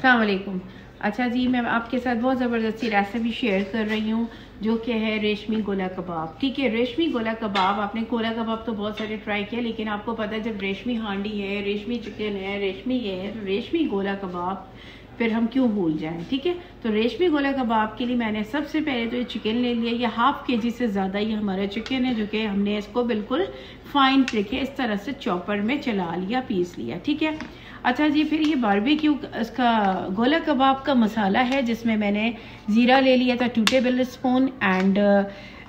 अस्सलाम वालेकुम। अच्छा जी, मैं आपके साथ बहुत ज़बरदस्ती रेसिपी शेयर कर रही हूँ जो कि है रेशमी गोला कबाब। ठीक है, रेशमी गोला कबाब, आपने गोला कबाब तो बहुत सारे ट्राई किया, लेकिन आपको पता है जब रेशमी हांडी है, रेशमी चिकन है, रेशमी ये है, तो रेशमी गोला कबाब फिर हम क्यों भूल जाएं। ठीक है, तो रेशमी गोला कबाब के लिए मैंने सबसे पहले तो ये चिकन ले लिया। ये हाफ के जी से ज़्यादा ये हमारा चिकन है, जो कि हमने इसको बिल्कुल फाइन देखिए इस तरह से चॉपर में चला लिया, पीस लिया। ठीक है, अच्छा जी, फिर ये बारबेक्यू इसका गोला कबाब का मसाला है, जिसमें मैंने ज़ीरा ले लिया था 2 tablespoon and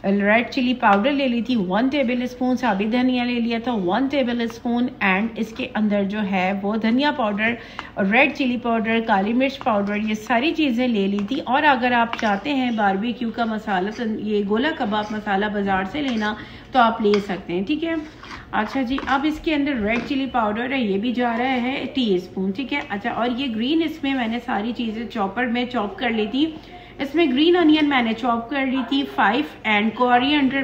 red chilli powder ले ली थी 1 टेबल स्पून, साबित धनिया ले लिया था 1 टेबल स्पून एंड इसके अंदर जो है वो धनिया पाउडर और रेड चिली पाउडर, काली मिर्च पाउडर, ये सारी चीज़ें ले ली थी। और अगर आप चाहते हैं बारबेक्यू का मसाला, तो ये गोला कबाब मसाला बाज़ार से लेना तो आप ले सकते हैं। ठीक है, अच्छा जी, अब इसके अंदर रेड चिली पाउडर है, ये भी जा रहा है टीस्पून। ठीक है, अच्छा, और ये ग्रीन, इसमें मैंने सारी चीज़ें चॉपर में चॉप कर ली थी। इसमें ग्रीन अनियन मैंने चॉप कर ली थी 5 एंड कोरिएंडर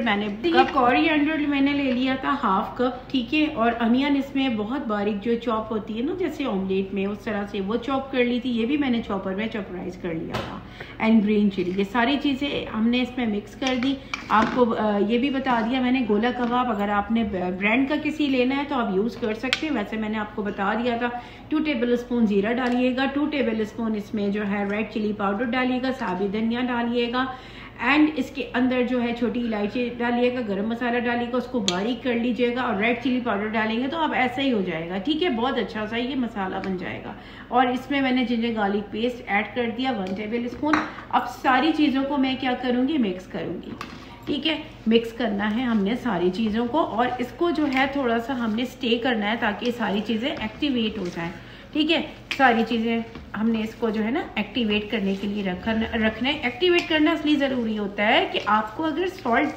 मैंने ले लिया था हाफ कप। ठीक है, और अनियन इसमें बहुत बारीक जो चॉप होती है ना, जैसे ऑमलेट में उस तरह से वो चॉप कर ली थी। ये भी मैंने चॉपर में चॉपराइज कर लिया था एंड ग्रीन चिली, ये सारी चीज़ें हमने इसमें मिक्स कर दी। आपको ये भी बता दिया मैंने, गोला कबाब अगर आपने ब्रांड का किसी लेना है तो आप यूज़ कर सकते हैं। वैसे मैंने आपको बता दिया था 2 टेबल स्पून ज़ीरा डालिएगा, 2 टेबल स्पून इसमें जो है रेड चिली पाउडर डालिएगा, साबित धनिया डालिएगा एंड इसके अंदर जो है छोटी इलायची डालिएगा, गरम मसाला डालिएगा, उसको बारीक कर लीजिएगा और रेड चिली पाउडर डालेंगे तो अब ऐसा ही हो जाएगा। ठीक है, बहुत अच्छा सा ये मसाला बन जाएगा। और इसमें मैंने जिंजर गार्लिक पेस्ट ऐड कर दिया 1 टेबल स्पून। अब सारी चीज़ों को मैं क्या करूँगी, मिक्स करूँगी। ठीक है, मिक्स करना है हमने सारी चीज़ों को, और इसको जो है थोड़ा सा हमने स्टे करना है ताकि सारी चीज़ें एक्टिवेट हो जाएं। ठीक है, सारी चीज़ें हमने इसको जो है ना एक्टिवेट करने के लिए रखना है। एक्टिवेट करना इसलिए ज़रूरी होता है कि आपको अगर सॉल्ट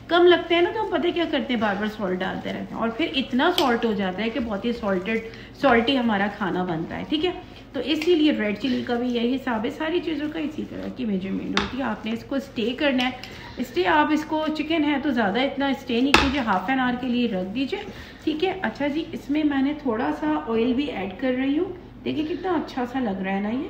कम लगता है ना, तो हम पता क्या करते हैं, बार बार सॉल्ट डालते रहते हैं और फिर इतना सॉल्ट हो जाता है कि बहुत ही सॉल्टी हमारा खाना बनता है। ठीक है, तो इसीलिए रेड चिली का भी यही हिसाब है, सारी चीज़ों का इसी तरह की मेजरमेंट होती है। आपने इसको स्टे करना है। स्टे आप इसको, चिकन है तो ज़्यादा इतना स्टे नहीं कीजिए, हाफ एन आवर के लिए रख दीजिए। ठीक है, अच्छा जी, इसमें मैंने थोड़ा सा ऑयल भी ऐड कर रही हूँ। देखिए कितना अच्छा सा लग रहा है ना ये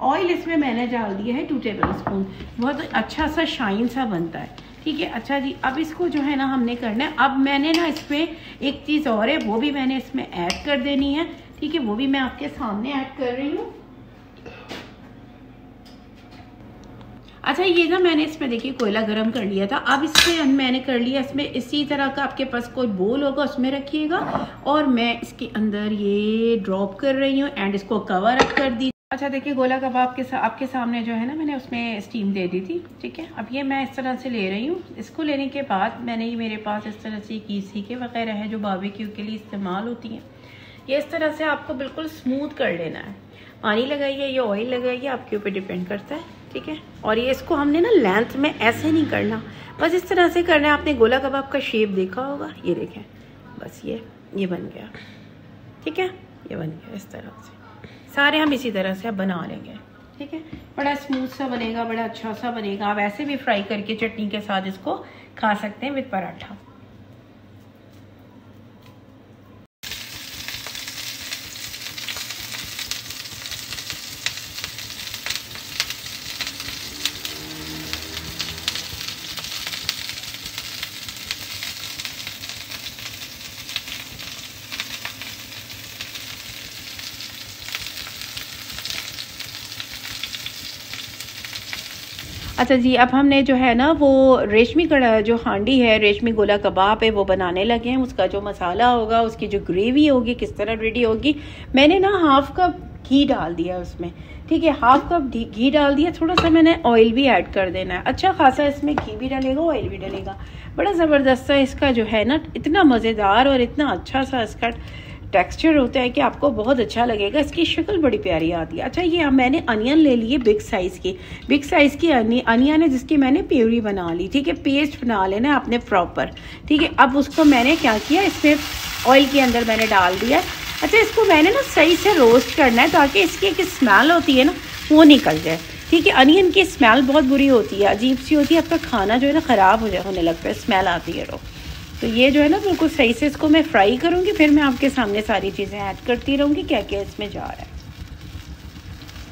ऑयल, इसमें मैंने डाल दिया है 2 टेबल स्पून, बहुत अच्छा सा शाइन सा बनता है। ठीक है, अच्छा जी, अब इसको जो है ना हमने करना है। अब मैंने ना इसमें एक चीज़ और है, वो भी मैंने इसमें ऐड कर देनी है। ठीक है, वो भी मैं आपके सामने ऐड कर रही हूँ। अच्छा, ये ना मैंने इसमें देखिए कोयला गरम कर लिया था। अब इसमें मैंने कर लिया, इसमें इसी तरह का आपके पास कोई बोल होगा उसमें रखिएगा, और मैं इसके अंदर ये ड्रॉप कर रही हूँ एंड इसको कवर अप कर दी। अच्छा देखिए, गोला कबाब के आपके सामने जो है ना, मैंने उसमें स्टीम दे दी थी। ठीक है, अब ये मैं इस तरह से ले रही हूँ। इसको लेने के बाद मैंने ये मेरे पास इस तरह से सीखे वगैरह है जो बारबेक्यू के लिए इस्तेमाल होती हैं। ये इस तरह से आपको बिल्कुल स्मूथ कर लेना है। पानी लगाइए या ऑयल लगाइए, आपके ऊपर डिपेंड करता है। ठीक है, और ये इसको हमने ना लेंथ में ऐसे नहीं करना, बस इस तरह से करना है। आपने गोला कबाब का शेप देखा होगा, ये देखें, बस ये बन गया। ठीक है, ये बन गया इस तरह से। सारे हम इसी तरह से अब बना लेंगे। ठीक है, बड़ा स्मूथ सा बनेगा, बड़ा अच्छा सा बनेगा। आप ऐसे भी फ्राई करके चटनी के साथ इसको खा सकते हैं विद पराठा। अच्छा जी, अब हमने जो है ना वो रेशमी कड़ा जो हांडी है, रेशमी गोला कबाब है, वो बनाने लगे हैं। उसका जो मसाला होगा, उसकी जो ग्रेवी होगी किस तरह रेडी होगी, मैंने ना हाफ कप घी डाल दिया उसमें। ठीक है, हाफ कप घी डाल दिया। थोड़ा सा मैंने ऑयल भी ऐड कर देना है, अच्छा खासा इसमें घी भी डलेगा, ऑयल भी डलेगा। बड़ा ज़बरदस्त सा इसका जो है ना, इतना मज़ेदार और इतना अच्छा सा इसका टेक्सचर होता है कि आपको बहुत अच्छा लगेगा। इसकी शक्ल बड़ी प्यारी आती है। अच्छा, ये मैंने अनियन ले लिए बिग साइज़ की अनियन है, जिसकी मैंने प्यूरी बना ली। ठीक है, पेस्ट बना लेना है आपने प्रॉपर। ठीक है, अब उसको मैंने क्या किया, इसमें ऑयल के अंदर मैंने डाल दिया। अच्छा, इसको मैंने ना सही से रोस्ट करना है ताकि इसकी एक स्मेल होती है ना वो निकल जाए। ठीक है, अनियन की स्मेल बहुत बुरी होती है, अजीब सी होती है, आपका खाना जो है ना ख़राब होने लगता है, स्मेल आती है। तो ये जो है ना बिल्कुल सही से इसको मैं फ्राई करूँगी, फिर मैं आपके सामने सारी चीज़ें ऐड करती रहूँगी क्या क्या इसमें जा रहा है।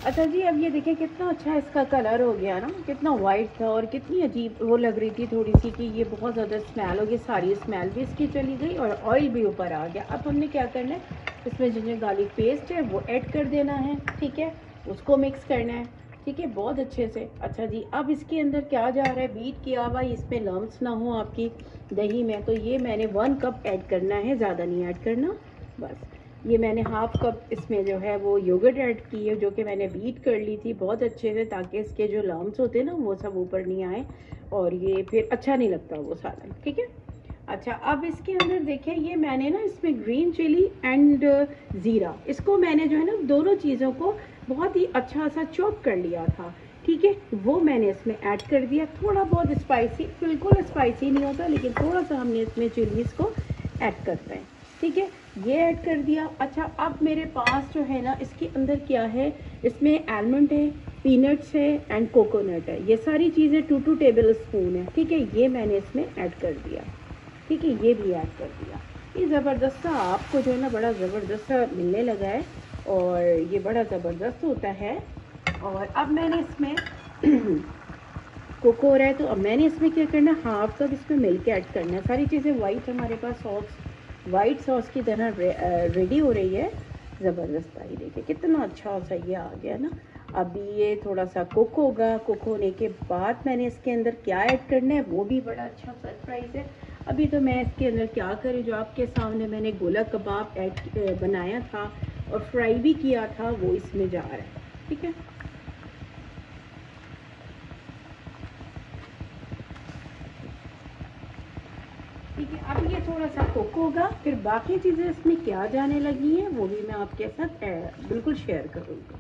अच्छा जी, अब ये देखिए कितना अच्छा इसका कलर हो गया ना, कितना वाइट था और कितनी अजीब वो लग रही थी थोड़ी सी कि ये बहुत ज़्यादा स्मेल हो गई, सारी स्मेल भी इसकी चली गई और ऑयल भी ऊपर आ गया। अब हमने क्या करना है, इसमें जिंजर गार्लिक पेस्ट है वो ऐड कर देना है, ठीक है, उसको मिक्स करना है, ठीक है, बहुत अच्छे से। अच्छा जी, अब इसके अंदर क्या जा रहा है, बीट किया हुआ, इसमें लम्स ना हो आपकी दही में, तो ये मैंने 1 कप ऐड करना है, ज़्यादा नहीं ऐड करना। बस ये मैंने हाफ कप इसमें जो है वो योगर्ट ऐड की है, जो कि मैंने बीट कर ली थी बहुत अच्छे से, ताकि इसके जो लम्स होते हैं ना वो सब ऊपर नहीं आए और ये फिर अच्छा नहीं लगता वो सालन, ठीक है। अच्छा, अब इसके अंदर देखिए ये मैंने ना इसमें ग्रीन चिली एंड ज़ीरा, इसको मैंने जो है ना दोनों चीज़ों को बहुत ही अच्छा सा चॉप कर लिया था, ठीक है, वो मैंने इसमें ऐड कर दिया। थोड़ा बहुत स्पाइसी, बिल्कुल स्पाइसी नहीं होता लेकिन थोड़ा सा हमने इसमें चिलीज़ को ऐड करते हैं, ठीक है, ये ऐड कर दिया। अच्छा, अब मेरे पास जो है ना इसके अंदर क्या है, इसमें आलमंड है, पीनट्स है एंड कोकोनट है, ये सारी चीज़ें 2 टेबल स्पून है, ठीक है, ये मैंने इसमें ऐड कर दिया, ठीक है, ये भी ऐड कर दिया। ये ज़बरदस्त सा आपको जो है ना बड़ा ज़बरदस्त सा मिलने लगा है और ये बड़ा ज़बरदस्त होता है। और अब मैंने इसमें कोको हो रहा है तो अब मैंने इसमें क्या करना है, हाफ कप इसमें मिल्क ऐड करना है। सारी चीज़ें वाइट हमारे पास सॉस, वाइट सॉस की तरह रेडी हो रही है, ज़बरदस्त आई, देखिए कितना अच्छा सा ये आ गया ना। अभी ये थोड़ा सा कुक होगा, कुक होने के बाद मैंने इसके अंदर क्या ऐड करना है वो भी बड़ा अच्छा सरप्राइज़ है। अभी तो मैं इसके अंदर क्या करूँ, जो आपके सामने मैंने गोला कबाब बनाया था और फ्राई भी किया था वो इसमें जा रहा है, ठीक है। ठीक है, अब ये थोड़ा सा कुक होगा, फिर बाकी चीज़ें इसमें क्या जाने लगी हैं वो भी मैं आपके साथ बिल्कुल शेयर करूँगी।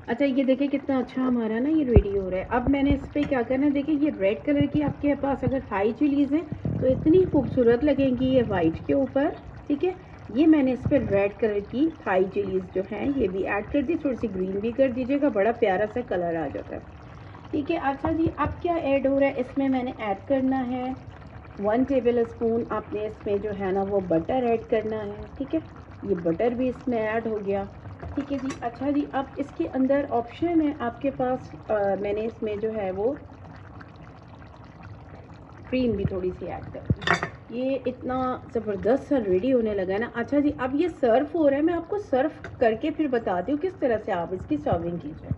अच्छा, ये देखिए कितना अच्छा हमारा ना ये रेडी हो रहा है। अब मैंने इस पर क्या करना है, देखिए ये रेड कलर की आपके पास अगर थाई चिलीज़ हैं तो इतनी खूबसूरत लगेंगी ये वाइट के ऊपर, ठीक है। ये मैंने इस पर रेड कलर की थाई चिलीज़ जो हैं ये भी ऐड कर दी, थोड़ी सी ग्रीन भी कर दीजिएगा, बड़ा प्यारा सा कलर आ जाता है, ठीक है। अच्छा जी, अब क्या ऐड हो रहा है, इसमें मैंने ऐड करना है 1 टेबल स्पून, आपने इसमें जो है ना वो बटर ऐड करना है, ठीक है, ये बटर भी इसमें ऐड हो गया, ठीक है जी। अच्छा जी, अब इसके अंदर ऑप्शन है आपके पास, मैंने इसमें जो है वो क्रीम भी थोड़ी सी ऐड कर दी। ये इतना ज़बरदस्त सा रेडी होने लगा है ना। अच्छा जी, अब ये सर्व हो रहा है, मैं आपको सर्व करके फिर बताती हूँ किस तरह से आप इसकी सर्विंग कीजिए।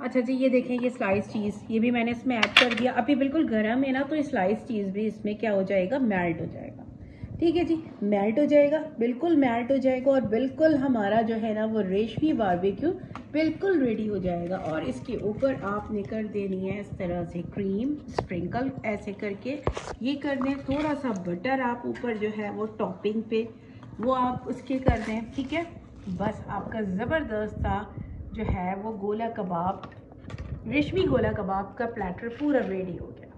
अच्छा जी, ये देखें ये स्लाइस चीज़ ये भी मैंने इसमें ऐड कर दिया। अभी बिल्कुल गर्म है ना तो ये स्लाइस चीज़ भी इसमें क्या हो जाएगा, मेल्ट हो जाएगा, ठीक है जी, मेल्ट हो जाएगा, बिल्कुल मेल्ट हो जाएगा और बिल्कुल हमारा जो है ना वो रेशमी बारबेक्यू बिल्कुल रेडी हो जाएगा। और इसके ऊपर आपने कर देनी है इस तरह से क्रीम स्प्रिंकल, ऐसे करके ये कर दें, थोड़ा सा बटर आप ऊपर जो है वो टॉपिंग पे वो आप उसके कर दें, ठीक है। बस आपका ज़बरदस्त सा जो है वो गोला कबाब, रेशमी गोला कबाब का प्लेटर पूरा रेडी हो गया।